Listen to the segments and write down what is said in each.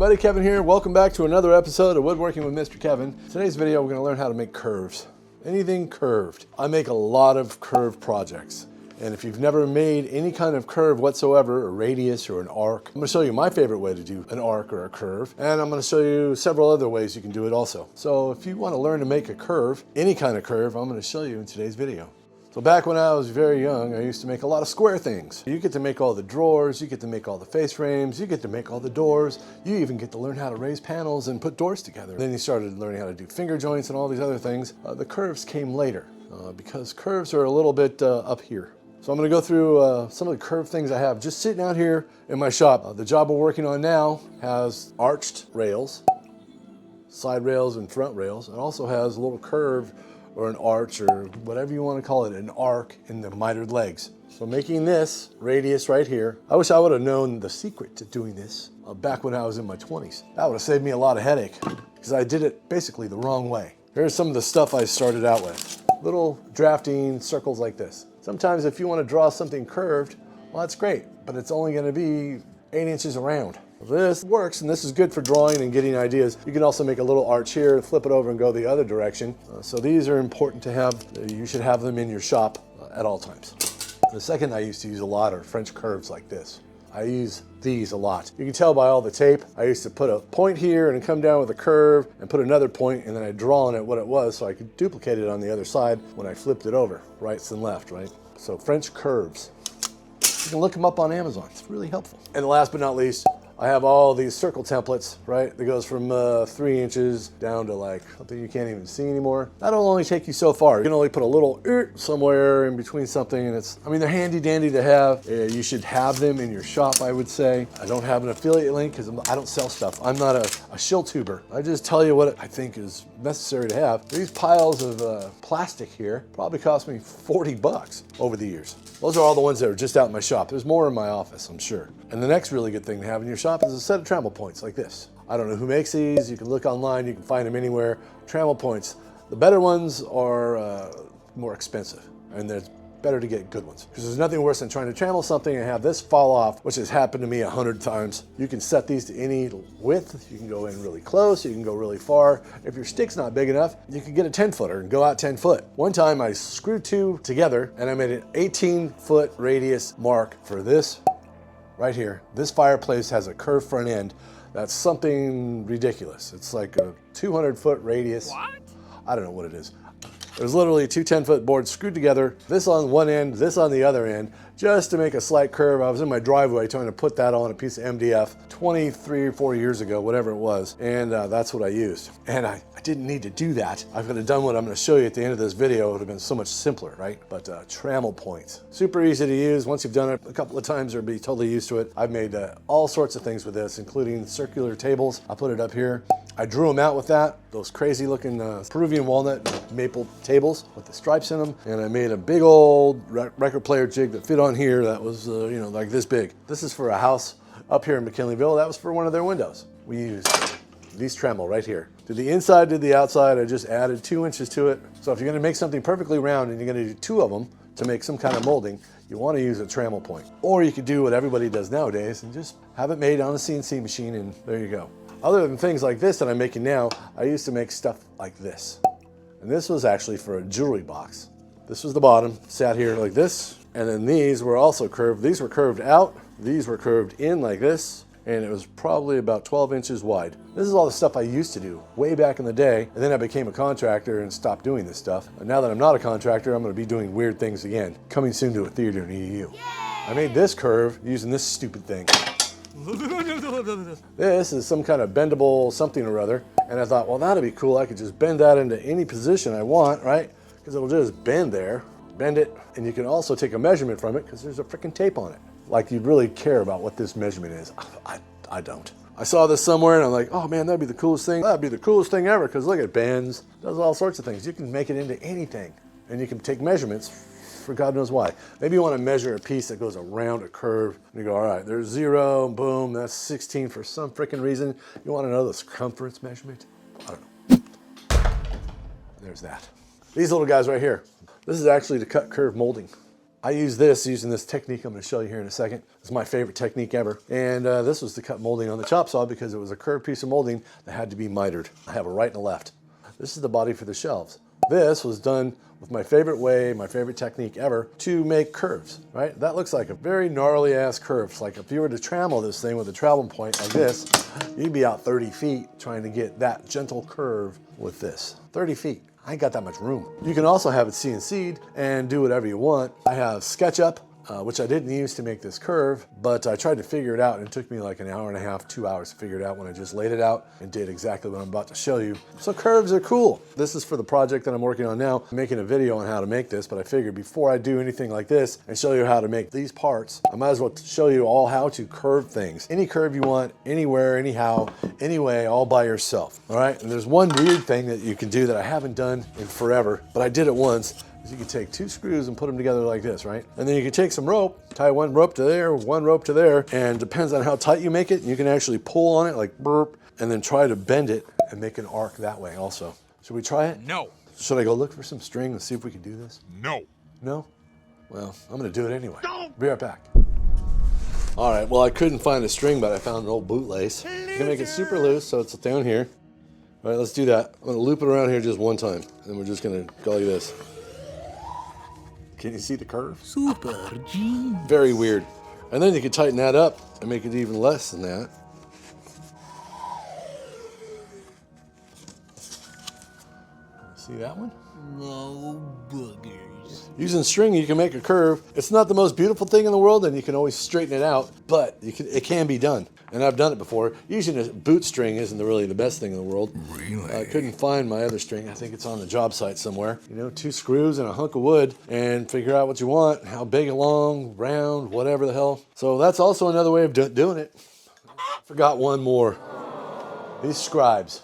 everybody, Kevin here. Welcome back to another episode of Woodworking with Mr. Kevin. Today's video we're going to learn how to make curves. Anything curved. I make a lot of curved projects. And if you've never made any kind of curve whatsoever, a radius or an arc, I'm going to show you my favorite way to do an arc or a curve. And I'm going to show you several other ways you can do it also. So if you want to learn to make a curve, any kind of curve, I'm going to show you in today's video. So back when I was very young, I used to make a lot of square things. You get to make all the drawers, you get to make all the face frames, you get to make all the doors, you even get to learn how to raise panels and put doors together. Then you started learning how to do finger joints and all these other things. The curves came later because curves are a little bit up here. So I'm going to go through some of the curved things I have just sitting out here in my shop. The job we're working on now has arched rails, side rails and front rails, and also has a little curve or an arch or whatever you want to call it, an arc in the mitered legs. So making this radius right here, I wish I would have known the secret to doing this back when I was in my 20s. That would have saved me a lot of headache because I did it basically the wrong way. Here's some of the stuff I started out with. Little drafting circles like this. Sometimes if you want to draw something curved, well, that's great, but it's only going to be 8 inches around. This works, and this is good for drawing and getting ideas. You can also make a little arch here, flip it over and go the other direction. So these are important to have. You should have them in your shop at all times. The second I used to use a lot are French curves like this. I use these a lot. You can tell by all the tape. I used to put a point here and come down with a curve and put another point, and then I'd draw on it what it was so I could duplicate it on the other side when I flipped it over, rights and left, right? So French curves. You can look them up on Amazon. It's really helpful. And last but not least, I have all these circle templates, right? That goes from 3 inches down to like something you can't even see anymore. That'll only take you so far. You can only put a little somewhere in between something, and they're handy dandy to have. You should have them in your shop, I would say. I don't have an affiliate link because I don't sell stuff. I'm not a shill tuber. I just tell you what I think is necessary to have. These piles of plastic here probably cost me 40 bucks over the years. Those are all the ones that are just out in my shop. There's more in my office, I'm sure. And the next really good thing to have in your shop is a set of Trammel points like this. I don't know who makes these. You can look online. You can find them anywhere. Trammel points. The better ones are more expensive, and it's better to get good ones because there's nothing worse than trying to trammel something and have this fall off, which has happened to me 100 times. You can set these to any width. You can go in really close. You can go really far. If your stick's not big enough, you can get a 10-footer and go out 10 foot. One time I screwed two together and I made an 18-foot radius mark for this right here. This fireplace has a curved front end. That's something ridiculous. It's like a 200-foot radius. What? I don't know what it is. There's literally two 10-foot boards screwed together, this on one end, this on the other end, just to make a slight curve. I was in my driveway trying to put that on a piece of MDF 23 or 4 years ago, whatever it was, and that's what I used. And I didn't need to do that. I could have done what I'm going to show you at the end of this video. It would have been so much simpler, right? But Trammel points. Super easy to use. Once you've done it a couple of times, you'll be totally used to it. I've made all sorts of things with this, including circular tables. I'll put it up here. I drew them out with that, those crazy looking Peruvian walnut maple tables with the stripes in them. And I made a big old record player jig that fit on here that was, like this big. This is for a house up here in McKinleyville. That was for one of their windows. We used these Trammel right here. To the inside, to the outside, I just added 2 inches to it. So if you're gonna make something perfectly round and you're gonna do 2 of them to make some kind of molding, you wanna use a Trammel point. Or you could do what everybody does nowadays and just have it made on a CNC machine, and there you go. Other than things like this that I'm making now, I used to make stuff like this. And this was actually for a jewelry box. This was the bottom, sat here like this, and then these were also curved. These were curved out, these were curved in like this, and it was probably about 12 inches wide. This is all the stuff I used to do way back in the day, and then I became a contractor and stopped doing this stuff. And now that I'm not a contractor, I'm gonna be doing weird things again. Coming soon to a theater near you. I made this curve using this stupid thing. This is some kind of bendable something or other, and I thought, well, that'd be cool. I could just bend that into any position I want, right? Because it'll just bend there, bend it, and you can also take a measurement from it because there's a freaking tape on it. Like you'd really care about what this measurement is. I don't. I saw this somewhere and I'm like, oh man, that'd be the coolest thing. That'd be the coolest thing ever because look, it bends, does all sorts of things. You can make it into anything, and you can take measurements for God knows why. Maybe you want to measure a piece that goes around a curve and you go, all right, there's 0, boom, that's 16 for some freaking reason. You want to know the circumference measurement? I don't know. There's that. These little guys right here. This is actually to cut curve molding. I use this using this technique I'm going to show you here in a second. It's my favorite technique ever. And this was to cut molding on the chop saw because it was a curved piece of molding that had to be mitered. I have a right and a left. This is the body for the shelves. This was done with my favorite way, my favorite technique ever, to make curves, right? That looks like a very gnarly ass curve. It's like if you were to trammel this thing with a travel point like this, you'd be out 30 feet trying to get that gentle curve with this. 30 feet. I ain't got that much room. You can also have it CNC'd and do whatever you want. I have SketchUp, which I didn't use to make this curve, but I tried to figure it out and it took me like an hour and a half, 2 hours to figure it out when I just laid it out and did exactly what I'm about to show you. So curves are cool. This is for the project that I'm working on now. I'm making a video on how to make this, but I figured before I do anything like this and show you how to make these parts, I might as well show you all how to curve things. Any curve you want, anywhere, anyhow, anyway, all by yourself, all right? And there's one weird thing that you can do that I haven't done in forever, but I did it once. You can take 2 screws and put them together like this, right? And then you can take some rope, tie one rope to there, one rope to there, and depends on how tight you make it, you can actually pull on it like burp, and then try to bend it and make an arc that way also. Should we try it? No. Should I go look for some string and see if we can do this? No. No? Well, I'm gonna do it anyway. Go. Be right back. All right, well, I couldn't find a string, but I found an old bootlace. You can make it super loose, so it's down here. All right, let's do that. I'm gonna loop it around here just one time, and we're just gonna go like this. Can you see the curve? Super G. Very weird. And then you can tighten that up and make it even less than that. See that one? No boogers. Using string, you can make a curve. It's not the most beautiful thing in the world, and you can always straighten it out, but it can be done. And I've done it before. Using a boot string isn't really the best thing in the world. Really? I couldn't find my other string. I think it's on the job site somewhere. You know, 2 screws and a hunk of wood, and figure out what you want, how big, long, round, whatever the hell. So that's also another way of doing it. Forgot one more. These Scribes.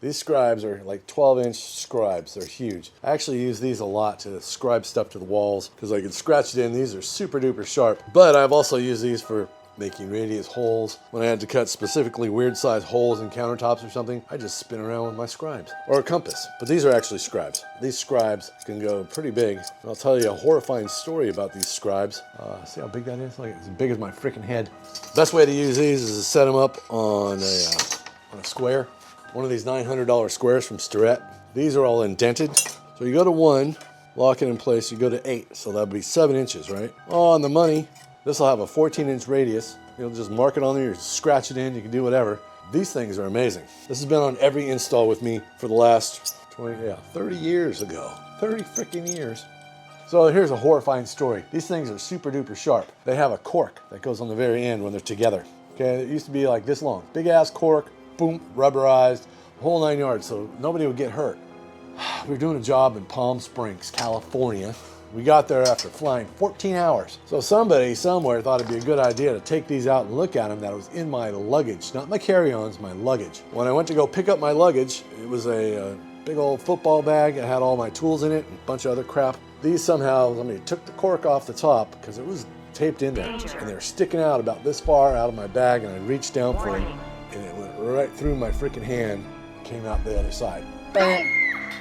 These Scribes are like 12-inch Scribes. They're huge. I actually use these a lot to scribe stuff to the walls because I can scratch it in. These are super duper sharp. But I've also used these for making radius holes. When I had to cut specifically weird size holes in countertops or something, I just spin around with my Scribes. Or a compass. But these are actually Scribes. These Scribes can go pretty big. I'll tell you a horrifying story about these Scribes. See how big that is? Like it's as big as my freaking head. Best way to use these is to set them up on a square. One of these $900 squares from Starrett. These are all indented. So you go to 1, lock it in place, you go to 8. So that'd be 7 inches, right? On the money. This will have a 14-inch radius. You'll just mark it on there, you scratch it in, you can do whatever. These things are amazing. This has been on every install with me for the last 30 years ago. 30 freaking years. So here's a horrifying story. These things are super duper sharp. They have a cork that goes on the very end when they're together. Okay, it used to be like this long. Big ass cork, boom, rubberized, whole 9 yards, so nobody would get hurt. We were doing a job in Palm Springs, California. We got there after flying 14 hours. So somebody somewhere thought it'd be a good idea to take these out and look at them. That was in my luggage, not my carry-ons, my luggage. When I went to go pick up my luggage, it was a big old football bag. It had all my tools in it and a bunch of other crap. These somehow, somebody took the cork off the top because it was taped in there. And they were sticking out about this far out of my bag, and I reached down for them and it went right through my freaking hand, came out the other side. Bam!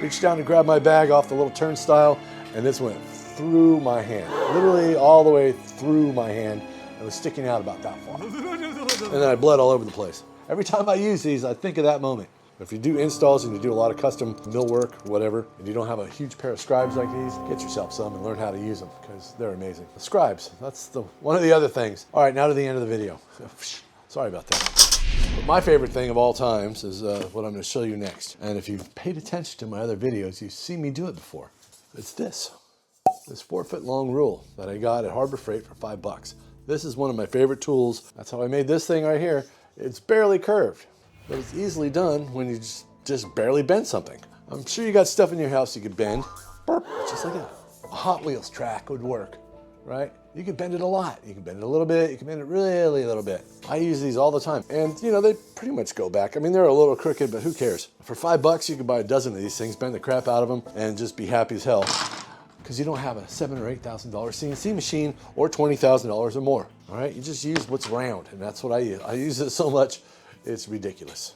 Reached down to grab my bag off the little turnstile, and this went through my hand, literally all the way through my hand. It was sticking out about that far. And then I bled all over the place. Every time I use these, I think of that moment. If you do installs and you do a lot of custom millwork, whatever, and you don't have a huge pair of Scribes like these, get yourself some and learn how to use them because they're amazing. The Scribes, that's one of the other things. All right, now to the end of the video. Sorry about that. But my favorite thing of all times is what I'm going to show you next. And if you've paid attention to my other videos, you've seen me do it before. It's this 4-foot long rule that I got at Harbor Freight for $5. This is one of my favorite tools. That's how I made this thing right here. It's barely curved, but it's easily done when you just barely bend something. I'm sure you got stuff in your house you could bend, burp, just like that. A Hot Wheels track would work, right? You can bend it a lot. You can bend it a little bit. You can bend it really a little bit. I use these all the time. And you know, they pretty much go back. I mean, they're a little crooked, but who cares? For $5, you can buy a dozen of these things, bend the crap out of them, and just be happy as hell. Because you don't have a $7,000 or $8,000 CNC machine or $20,000 or more. All right, you just use what's round, and that's what I use. I use it so much, it's ridiculous.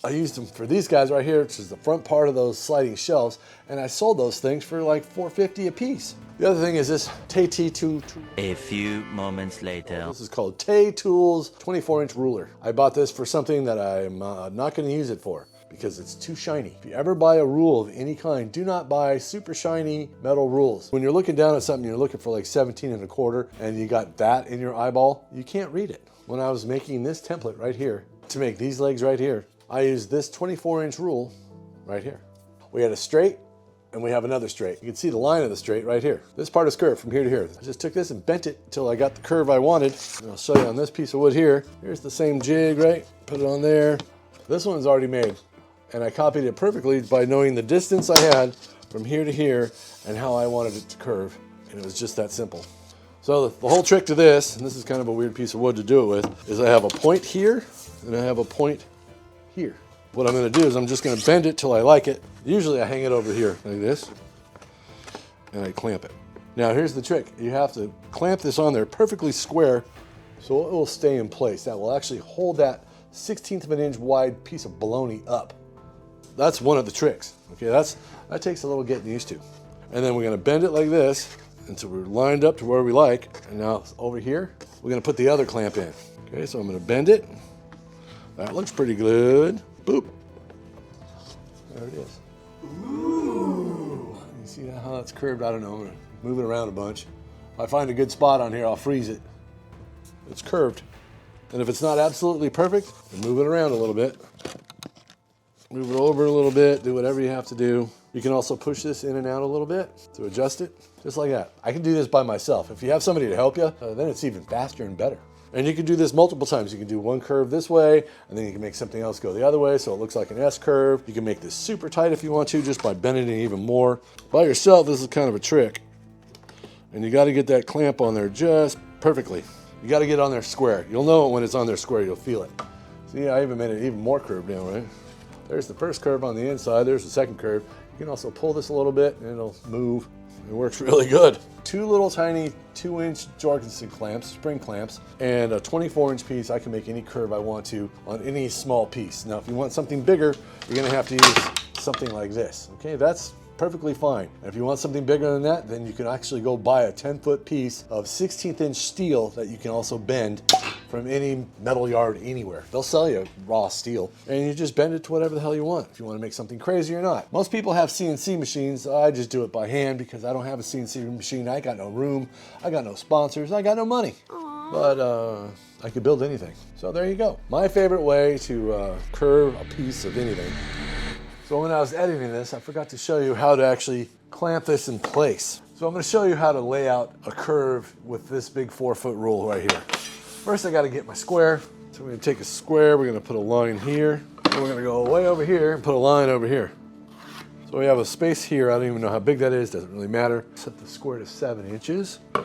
I used them for these guys right here, which is the front part of those sliding shelves, and I sold those things for like $4.50 a piece. The other thing is this Tay-2. A few moments later. This is called Tay Tools 24-inch ruler. I bought this for something that I'm not going to use it for because it's too shiny. If you ever buy a rule of any kind, do not buy super shiny metal rules. When you're looking down at something, you're looking for like 17.25, and you got that in your eyeball, you can't read it. When I was making this template right here, to make these legs right here, I used this 24-inch rule right here. We had a straight, and we have another straight. You can see the line of the straight right here. This part is curved from here to here. I just took this and bent it until I got the curve I wanted. And I'll show you on this piece of wood here. Here's the same jig, right? Put it on there. This one's already made. And I copied it perfectly by knowing the distance I had from here to here and how I wanted it to curve. And it was just that simple. So the whole trick to this, and this is kind of a weird piece of wood to do it with, is I have a point here and I have a point here. What I'm going to do is I'm just going to bend it till I like it. Usually I hang it over here like this, and I clamp it. Now here's the trick. You have to clamp this on there perfectly square so it will stay in place. That will actually hold that 1/16 of an inch wide piece of bologna up. That's one of the tricks. Okay, that takes a little getting used to. And then we're going to bend it like this until we're lined up to where we like. And now over here, we're going to put the other clamp in. Okay, so I'm going to bend it. That looks pretty good. Boop. There it is. Ooh. You see how that's curved? I don't know. I'm going to move it around a bunch. If I find a good spot on here, I'll freeze it. It's curved. And if it's not absolutely perfect, move it around a little bit. Move it over a little bit. Do whatever you have to do. You can also push this in and out a little bit to adjust it, just like that. I can do this by myself. If you have somebody to help you, then it's even faster and better. And you can do this multiple times. You can do one curve this way, and then you can make something else go the other way so it looks like an S curve. You can make this super tight if you want to, just by bending it even more. By yourself, this is kind of a trick. And you got to get that clamp on there just perfectly. You got to get on there square. You'll know it when it's on there square. You'll feel it. See, I even made it even more curved now, right? There's the first curve on the inside. There's the second curve. You can also pull this a little bit, and it'll move. It works really good. Two little tiny 2-inch Jorgensen clamps, spring clamps, and a 24-inch piece. I can make any curve I want to on any small piece. Now, if you want something bigger, you're gonna have to use something like this. Okay, that's perfectly fine. And if you want something bigger than that, then you can actually go buy a 10-foot piece of 16th-inch steel that you can also bend from any metal yard anywhere. They'll sell you raw steel, and you just bend it to whatever the hell you want. If you want to make something crazy or not. Most people have CNC machines. I just do it by hand because I don't have a CNC machine. I got no room. I got no sponsors. I got no money. But I could build anything. So there you go. My favorite way to curve a piece of anything. So when I was editing this, I forgot to show you how to actually clamp this in place. So I'm going to show you how to lay out a curve with this big 4-foot rule right here. First, I got to get my square. So we're going to take a square, we're going to put a line here, and we're going to go way over here and put a line over here. So we have a space here. I don't even know how big that is. Doesn't really matter. Set the square to 7 inches. I'm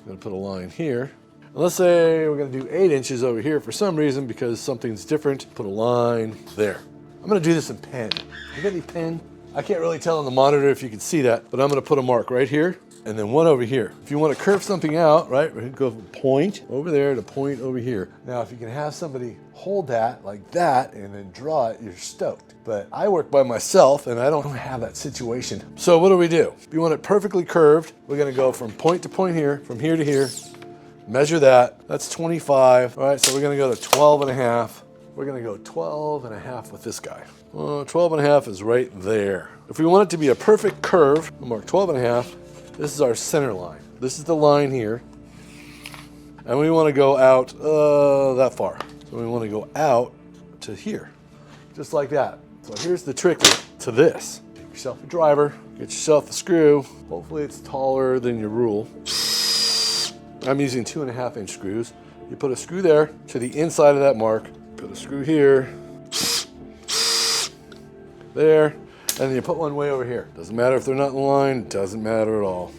going to put a line here. And let's say we're going to do 8 inches over here for some reason because something's different. Put a line there. I'm going to do this in pen. You got any pen? I can't really tell on the monitor if you can see that, but I'm going to put a mark right here and then one over here. If you want to curve something out, right, we're going to go from point over there to point over here. Now, if you can have somebody hold that like that and then draw it, you're stoked. But I work by myself and I don't have that situation. So what do? If you want it perfectly curved, we're going to go from point to point here, from here to here, measure that. That's 25. All right, so we're going to go to 12 and a half. We're going to go 12 and a half with this guy. Well, 12 and a half is right there. If we want it to be a perfect curve, we'll mark 12 and a half. This is our center line. This is the line here. And we want to go out that far. So we want to go out to here, just like that. So here's the trick to this. Take yourself a driver, get yourself a screw. Hopefully it's taller than your rule. I'm using 2.5-inch screws. You put a screw there to the inside of that mark. Put a screw here, there, and then you put one way over here. Doesn't matter if they're not in line, doesn't matter at all.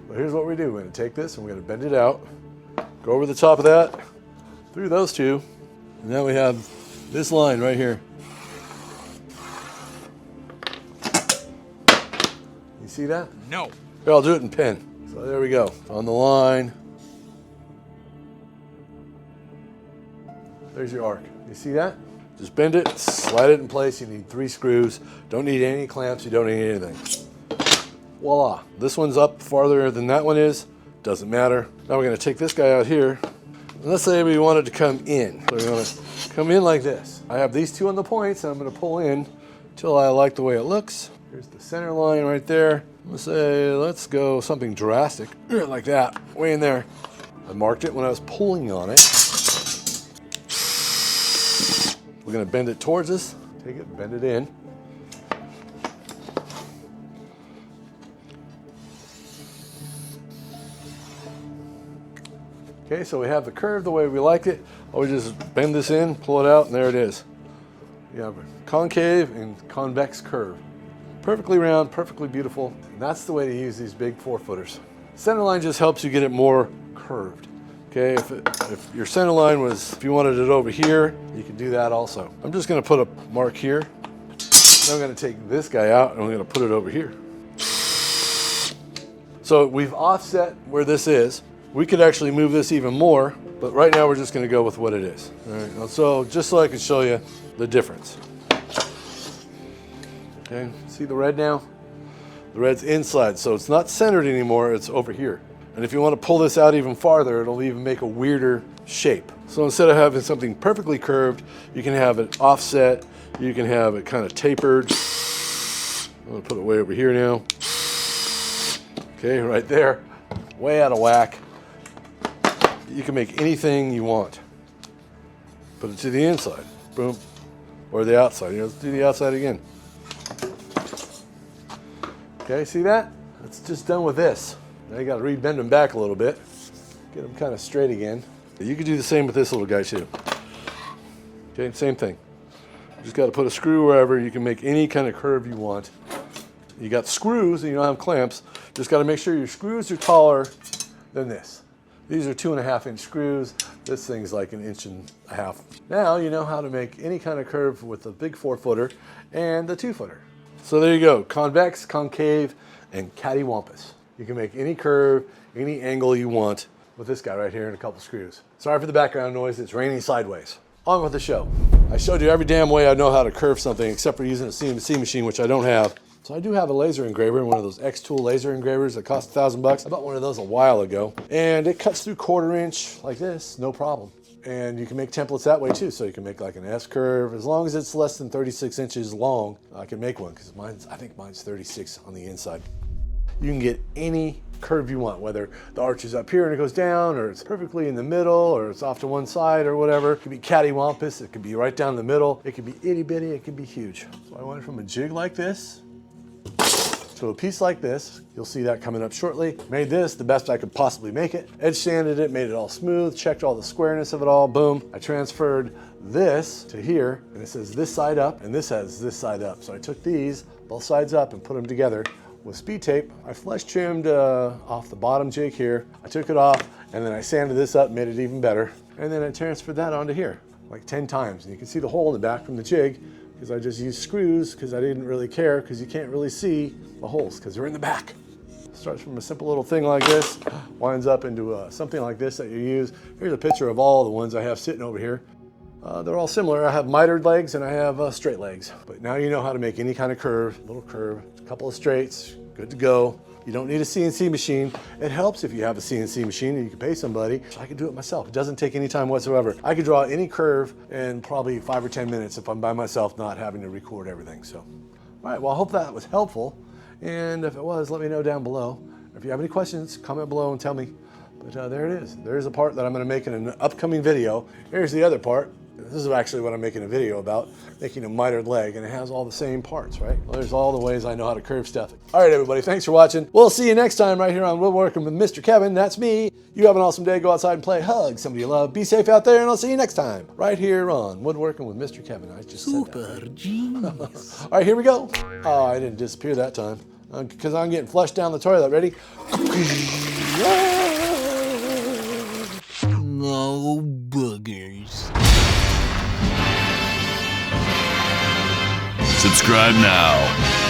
But here's what we do. We're going to take this and we're going to bend it out, go over the top of that, through those two, and now we have this line right here. You see that? No. Here, I'll do it in pen. So there we go. On the line. There's your arc. You see that? Just bend it, slide it in place. You need 3 screws. Don't need any clamps, you don't need anything. Voila, this one's up farther than that one is. Doesn't matter. Now we're gonna take this guy out here. And let's say we wanted to come in. So we're gonna come in like this. I have these 2 on the points, and I'm gonna pull in until I like the way it looks. Here's the center line right there. Let's say, let's go something drastic, like that, way in there. I marked it when I was pulling on it. We're gonna bend it towards us. Take it, bend it in. Okay, so we have the curve the way we like it. We just bend this in, pull it out, and there it is. You have a concave and convex curve. Perfectly round, perfectly beautiful. And that's the way to use these big 4-footers. Center line just helps you get it more curved. Okay, if your center line was, if you wanted it over here, you can do that also. I'm just gonna put a mark here. Then I'm gonna take this guy out and I'm gonna put it over here. So we've offset where this is. We could actually move this even more, but right now we're just gonna go with what it is. All right, so just so I can show you the difference. Okay, see the red now? The red's inside, so it's not centered anymore, it's over here. And if you want to pull this out even farther, it'll even make a weirder shape. So instead of having something perfectly curved, you can have it offset, you can have it kind of tapered. I'm gonna put it way over here now. Okay, right there, way out of whack. You can make anything you want. Put it to the inside, boom, or the outside. Let's do the outside again. Okay, see that? It's just done with this. Now you got to rebend them back a little bit, get them kind of straight again. You can do the same with this little guy too. Okay, same thing. You just got to put a screw wherever. You can make any kind of curve you want. You got screws and you don't have clamps. Just got to make sure your screws are taller than this. These are 2.5-inch screws. This thing's like 1.5 inches. Now you know how to make any kind of curve with the big 4-footer and the 2-footer. So there you go, convex, concave, and cattywampus. You can make any curve, any angle you want with this guy right here and a couple screws. Sorry for the background noise, it's raining sideways. On with the show. I showed you every damn way I know how to curve something except for using a CNC machine, which I don't have. So I do have a laser engraver, one of those X-Tool laser engravers that cost $1,000. I bought one of those a while ago. And it cuts through 1/4 inch like this, no problem. And you can make templates that way too. So you can make like an S curve. As long as it's less than 36 inches long, I can make one because I think mine's 36 on the inside. You can get any curve you want, whether the arch is up here and it goes down, or it's perfectly in the middle, or it's off to one side or whatever. It could be cattywampus, it could be right down the middle. It could be itty bitty, it could be huge. So I went from a jig like this to a piece like this. You'll see that coming up shortly. Made this the best I could possibly make it. Edge sanded it, made it all smooth, checked all the squareness of it all, boom. I transferred this to here, and it says this side up, and this has this side up. So I took these, both sides up, and put them together with speed tape. I flesh trimmed off the bottom jig here. I took it off, and then I sanded this up, made it even better. And then I transferred that onto here, like 10 times. And you can see the hole in the back from the jig, because I just used screws, because I didn't really care, because you can't really see the holes, because they're in the back. Starts from a simple little thing like this, winds up into something like this that you use. Here's a picture of all the ones I have sitting over here. They're all similar. I have mitered legs and I have straight legs. But now you know how to make any kind of curve, little curve, a couple of straights, good to go. You don't need a CNC machine. It helps if you have a CNC machine and you can pay somebody. I can do it myself. It doesn't take any time whatsoever. I could draw any curve in probably 5 or 10 minutes if I'm by myself, not having to record everything. So, all right, well, I hope that was helpful. And if it was, let me know down below. If you have any questions, comment below and tell me. But there it is. There's a part that I'm gonna make in an upcoming video. Here's the other part. This is actually what I'm making a video about, making a mitered leg, and it has all the same parts, right? Well, there's all the ways I know how to curve stuff. All right, everybody, thanks for watching. We'll see you next time right here on Woodworking with Mr. Kevin. That's me. You have an awesome day. Go outside and play. Hug somebody you love. Be safe out there, and I'll see you next time right here on Woodworking with Mr. Kevin. I just said that. Super genius. All right, here we go. Oh, I didn't disappear that time because I'm getting flushed down the toilet. Ready? No boogers. Subscribe now.